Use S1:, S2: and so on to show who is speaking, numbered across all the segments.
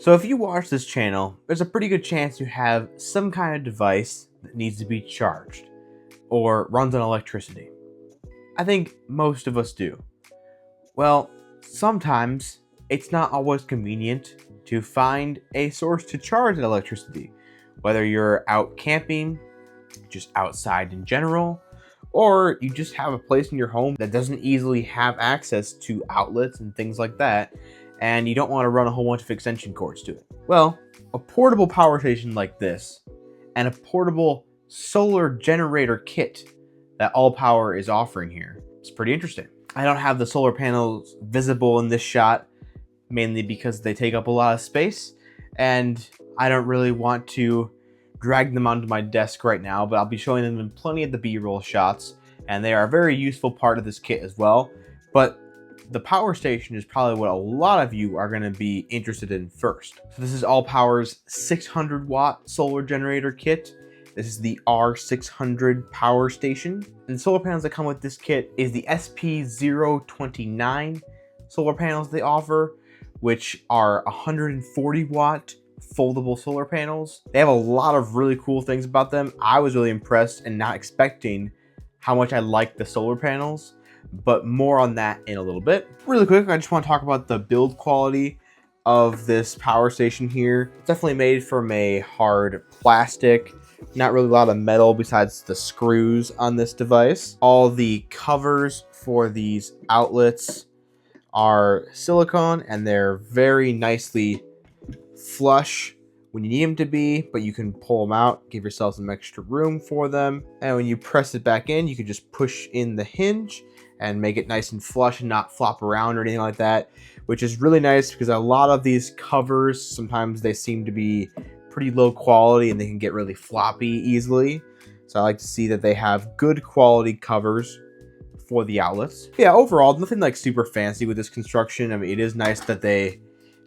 S1: So if you watch this channel, there's a pretty good chance you have some kind of device that needs to be charged or runs on electricity. I think most of us do. Well, sometimes it's not always convenient to find a source to charge that electricity, whether you're out camping, just outside in general, or you just have a place in your home that doesn't easily have access to outlets and things like that, and you don't want to run a whole bunch of extension cords to it. Well, a portable power station like this and a portable solar generator kit that AllPower is offering here is pretty interesting. I don't have the solar panels visible in this shot, mainly because they take up a lot of space, and I don't really want to drag them onto my desk right now, but I'll be showing them in plenty of the B-roll shots, and they are a very useful part of this kit as well. But the power station is probably what a lot of you are going to be interested in first. So this is AllPower's 600 watt solar generator kit. This is the R600 Power Station. And the solar panels that come with this kit is the SP029 solar panels they offer, which are 140 watt foldable solar panels. They have a lot of really cool things about them. I was really impressed and not expecting how much I liked the solar panels, but more on that in a little bit. Really quick, I just want to talk about the build quality of this power station here. It's definitely made from a hard plastic, not really a lot of metal besides the screws on this device. All the covers for these outlets are silicone, and they're very nicely flush when you need them to be, but you can pull them out, give yourself some extra room for them. And when you press it back in, you can just push in the hinge and make it nice and flush and not flop around or anything like that, which is really nice because a lot of these covers, sometimes they seem to be pretty low quality and they can get really floppy easily. So I like to see that they have good quality covers for the outlets. Yeah, overall, nothing like super fancy with this construction. I mean, it is nice that they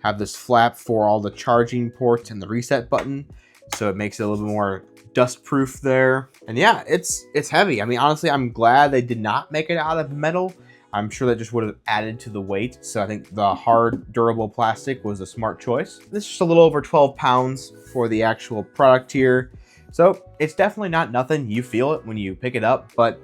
S1: have this flap for all the charging ports and the reset button, so it makes it a little bit more dust proof there. And yeah, it's heavy. I mean, honestly, I'm glad they did not make it out of metal. I'm sure that just would have added to the weight. So I think the hard, durable plastic was a smart choice. This is just a little over 12 pounds for the actual product here. So it's definitely not nothing. You feel it when you pick it up, but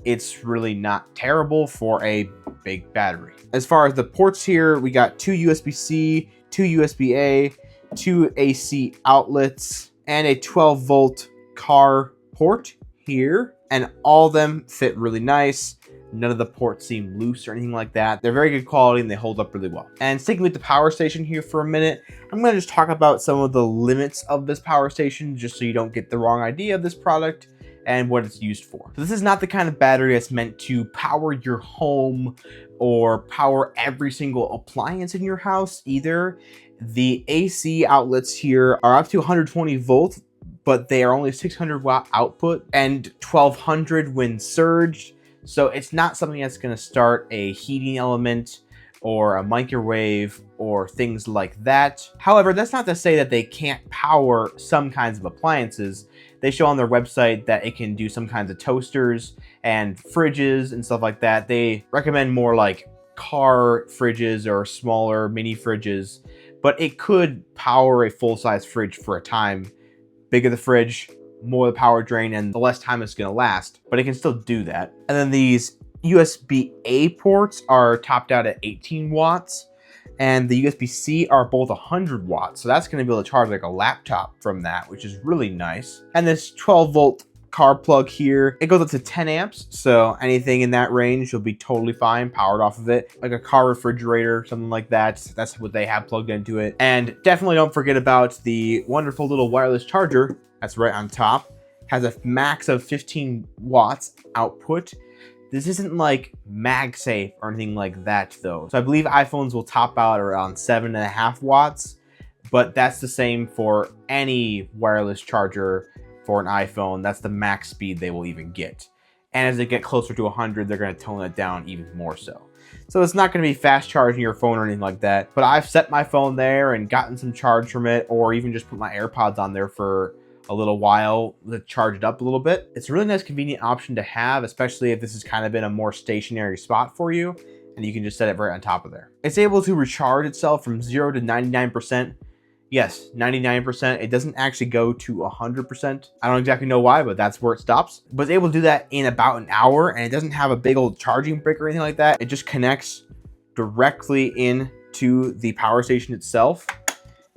S1: it's really not terrible for a big battery. As far as the ports here, we got two USB-C, two USB-A, two AC outlets, and a 12-volt car port here. And all of them fit really nice. None of the ports seem loose or anything like that. They're very good quality and they hold up really well. And sticking with the power station here for a minute, I'm going to just talk about some of the limits of this power station, just so you don't get the wrong idea of this product and what it's used for. So this is not the kind of battery that's meant to power your home or power every single appliance in your house either. The AC outlets here are up to 120 volts, but they are only 600 watt output and 1200 when surged. So it's not something that's going to start a heating element or a microwave or things like that. However, that's not to say that they can't power some kinds of appliances. They show on their website that it can do some kinds of toasters and fridges and stuff like that. They recommend more like car fridges or smaller mini fridges, but it could power a full-size fridge for a time. Bigger the fridge, more the power drain, and the less time it's going to last, but it can still do that. And then these USB-A ports are topped out at 18 watts, and the USB-C are both 100 watts. So that's going to be able to charge like a laptop from that, which is really nice. And this 12-volt car plug here, it goes up to 10 amps. So anything in that range, you'll be totally fine powered off of it. Like a car refrigerator, something like that. That's what they have plugged into it. And definitely don't forget about the wonderful little wireless charger that's right on top. Has a max of 15 watts output. This isn't like MagSafe or anything like that though. So I believe iPhones will top out around 7.5 watts, but that's the same for any wireless charger for an iPhone. That's the max speed they will even get. And as they get closer to 100, they're going to tone it down even more so. So it's not going to be fast charging your phone or anything like that, but I've set my phone there and gotten some charge from it, or even just put my AirPods on there for a little while to charge it up a little bit. It's a really nice convenient option to have, especially if this has kind of been a more stationary spot for you, and you can just set it right on top of there. It's able to recharge itself from 0 to 99%, Yes, 99%. It doesn't actually go to 100%. I don't exactly know why, but that's where it stops. But it's able to do that in about an hour, and it doesn't have a big old charging brick or anything like that. It just connects directly into the power station itself.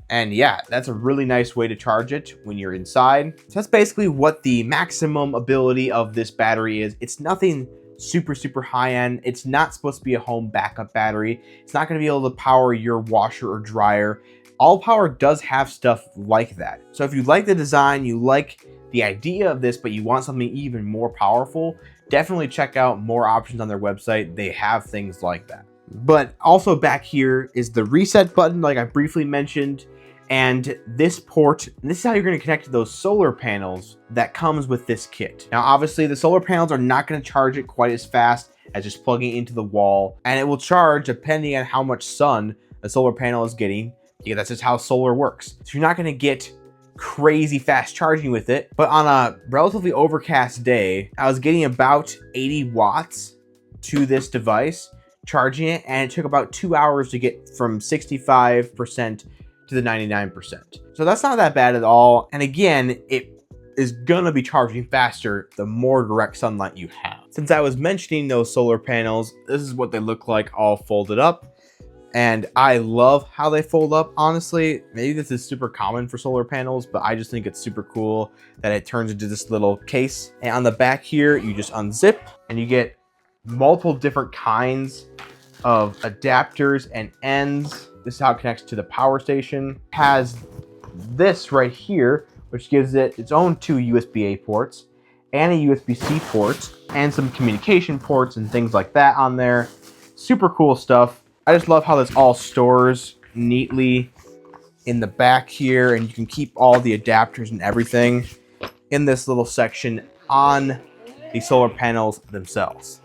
S1: And yeah, that's a really nice way to charge it when you're inside. So that's basically what the maximum ability of this battery is. It's nothing super high end. It's not supposed to be a home backup battery. It's not going to be able to power your washer or dryer. ALLPOWER does have stuff like that. So if you like the design, you like the idea of this, but you want something even more powerful, definitely check out more options on their website. They have things like that. But also back here is the reset button, like I briefly mentioned. And this port, and this is how you're going to connect to those solar panels that comes with this kit. Now, obviously, the solar panels are not going to charge it quite as fast as just plugging it into the wall. And it will charge depending on how much sun the solar panel is getting. Yeah, that's just how solar works. So you're not going to get crazy fast charging with it. But on a relatively overcast day, I was getting about 80 watts to this device, charging it. And it took about 2 hours to get from 65% to the 99%. So that's not that bad at all. And again, it is gonna be charging faster the more direct sunlight you have. Since I was mentioning those solar panels, this is what they look like all folded up. And I love how they fold up, honestly. Maybe this is super common for solar panels, but I just think it's super cool that it turns into this little case. And on the back here, you just unzip and you get multiple different kinds of adapters and ends. This is how it connects to the power station. It has this right here, which gives it its own 2 USB-A ports and a USB-C port and some communication ports and things like that on there. Super cool stuff. I just love how this all stores neatly in the back here, and you can keep all the adapters and everything in this little section on the solar panels themselves.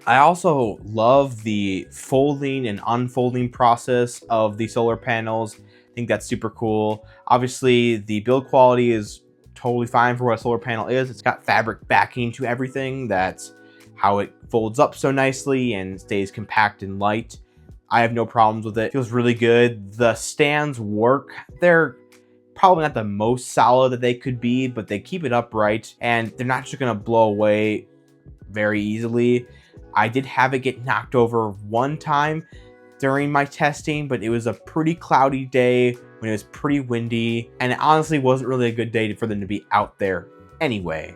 S1: I also love the folding and unfolding process of the solar panels. I think that's super cool. Obviously, the build quality is totally fine for what a solar panel is. It's got fabric backing to everything. That's how it folds up so nicely and stays compact and light. I have no problems with it. It feels really good. The stands work. They're probably not the most solid that they could be, but they keep it upright and they're not just gonna blow away very easily. I did have it get knocked over one time during my testing, but it was a pretty cloudy day when it was pretty windy, and it honestly wasn't really a good day for them to be out there anyway.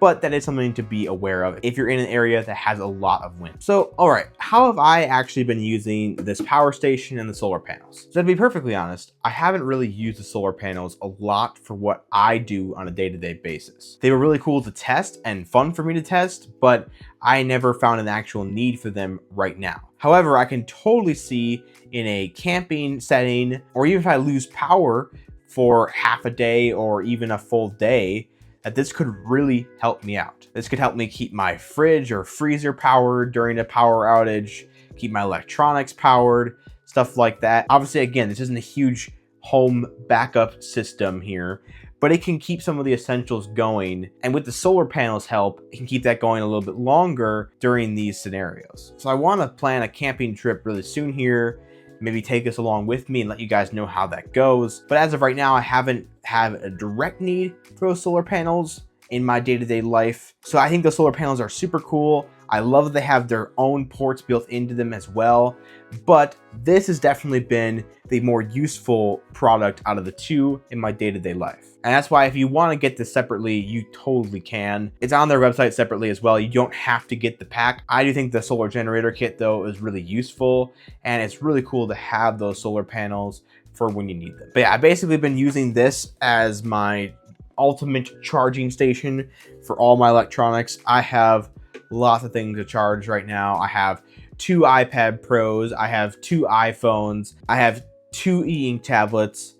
S1: But that is something to be aware of if you're in an area that has a lot of wind. So, all right, how have I actually been using this power station and the solar panels? So to be perfectly honest, I haven't really used the solar panels a lot for what I do on a day-to-day basis. They were really cool to test and fun for me to test, but I never found an actual need for them right now. However, I can totally see in a camping setting, or even if I lose power for half a day or even a full day, that this could really help me out. This could help me keep my fridge or freezer powered during a power outage, keep my electronics powered, stuff like that. Obviously, again, this isn't a huge home backup system here, but it can keep some of the essentials going. And with the solar panels help, it can keep that going a little bit longer during these scenarios. So I want to plan a camping trip really soon here, maybe take us along with me and let you guys know how that goes. But as of right now, I haven't had a direct need for those solar panels in my day-to-day life. So I think the solar panels are super cool. I love that they have their own ports built into them as well. But this has definitely been the more useful product out of the two in my day-to-day life. And that's why if you want to get this separately, you totally can. It's on their website separately as well. You don't have to get the pack. I do think the solar generator kit though is really useful, and it's really cool to have those solar panels for when you need them. But yeah, I've basically been using this as my ultimate charging station for all my electronics. I have lots of things to charge right now. I have 2 iPad Pros, I have 2 iPhones, I have 2 e-ink tablets,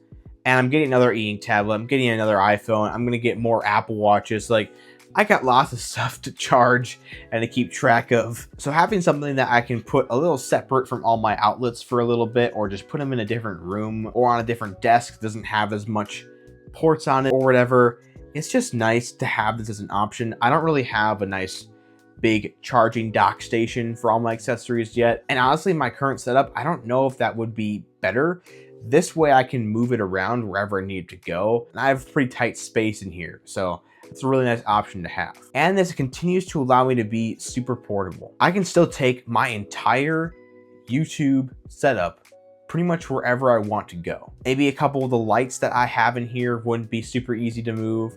S1: and I'm getting another e-ink tablet, I'm getting another iPhone, I'm gonna get more Apple Watches. Like, I got lots of stuff to charge and to keep track of. So having something that I can put a little separate from all my outlets for a little bit, or just put them in a different room or on a different desk, doesn't have as much ports on it or whatever, it's just nice to have this as an option. I don't really have a nice big charging dock station for all my accessories yet, and honestly my current setup, I don't know if that would be better This way I can move it around wherever I need to go. And I have pretty tight space in here, so it's a really nice option to have. And this continues to allow me to be super portable. I can still take my entire YouTube setup pretty much wherever I want to go. Maybe a couple of the lights that I have in here wouldn't be super easy to move,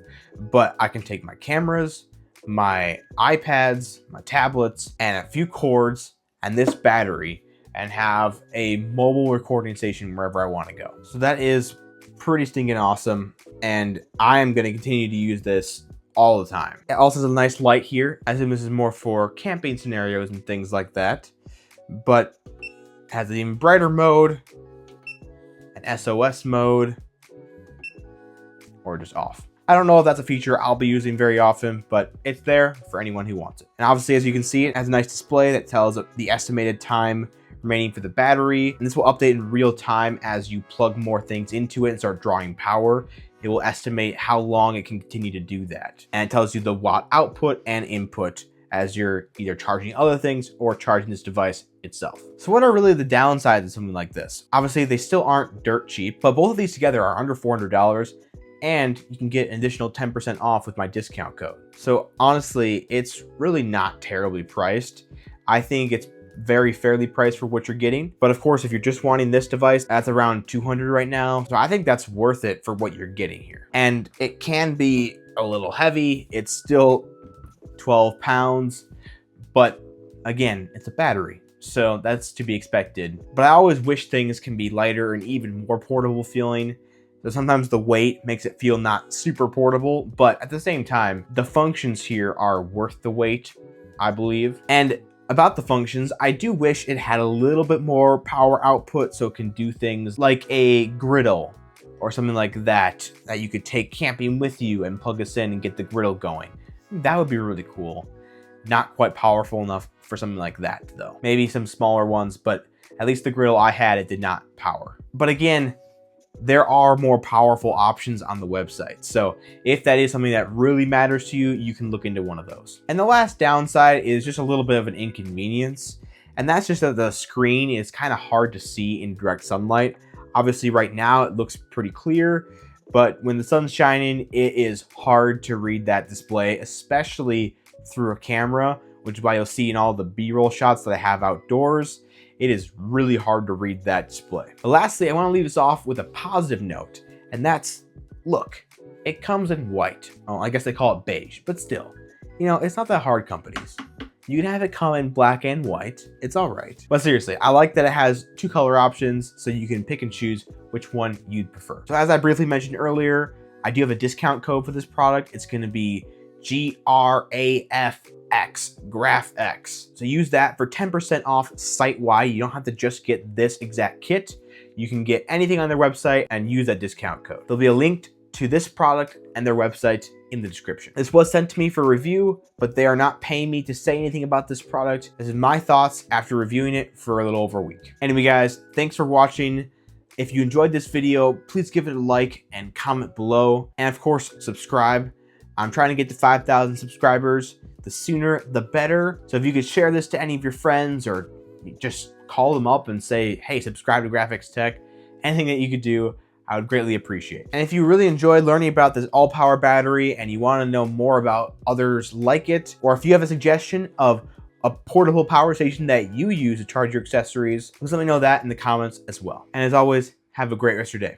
S1: but I can take my cameras, my iPads, my tablets, and a few cords and this battery and have a mobile recording station wherever I want to go. So that is pretty stinking awesome, and I am going to continue to use this all the time. It also has a nice light here. I assume this is more for camping scenarios and things like that, but it has an even brighter mode, an SOS mode, or just off. I don't know if that's a feature I'll be using very often, but it's there for anyone who wants it. And obviously, as you can see, it has a nice display that tells the estimated time remaining for the battery, and this will update in real time as you plug more things into it and start drawing power. It will estimate how long it can continue to do that, and it tells you the watt output and input as you're either charging other things or charging this device itself. So what are really the downsides of something like this? Obviously, they still aren't dirt cheap, but both of these together are under $400, and you can get an additional 10% off with my discount code. So honestly, it's really not terribly priced. I think it's very fairly priced for what you're getting. But of course, if you're just wanting this device, that's around $200 right now. So I think that's worth it for what you're getting here. And it can be a little heavy. It's still 12 pounds, but again, it's a battery, so that's to be expected. But I always wish things can be lighter and even more portable feeling. So sometimes the weight makes it feel not super portable, but at the same time, the functions here are worth the weight, I believe. And about the functions, I do wish it had a little bit more power output so it can do things like a griddle or something like that you could take camping with you and plug this in and get the griddle going. That would be really cool. Not quite powerful enough for something like that though. Maybe some smaller ones, but at least the griddle I had, it did not power. But again, there are more powerful options on the website. So if that is something that really matters to you, you can look into one of those. And the last downside is just a little bit of an inconvenience. And that's just that the screen is kind of hard to see in direct sunlight. Obviously right now it looks pretty clear, but when the sun's shining, it is hard to read that display, especially through a camera, which is why you'll see in all the B-roll shots that I have outdoors. It is really hard to read that display. But lastly, I want to leave this off with a positive note, and that's, look, it comes in white. Oh, I guess they call it beige, but still, you know, it's not that hard, companies. You can have it come in black and white. It's all right. But seriously, I like that it has two color options so you can pick and choose which one you'd prefer. So as I briefly mentioned earlier, I do have a discount code for this product. It's going to be Graf-X, Graf-X. So use that for 10% off site-wide. You don't have to just get this exact kit. You can get anything on their website and use that discount code. There'll be a link to this product and their website in the description. This was sent to me for review, but they are not paying me to say anything about this product. This is my thoughts after reviewing it for a little over a week. Anyway, guys, thanks for watching. If you enjoyed this video, please give it a like and comment below. And of course, subscribe. I'm trying to get to 5,000 subscribers. The sooner, the better. So if you could share this to any of your friends or just call them up and say, hey, subscribe to Graf-X Tech, anything that you could do, I would greatly appreciate. And if you really enjoyed learning about this all-power battery and you want to know more about others like it, or if you have a suggestion of a portable power station that you use to charge your accessories, please let me know that in the comments as well. And as always, have a great rest of your day.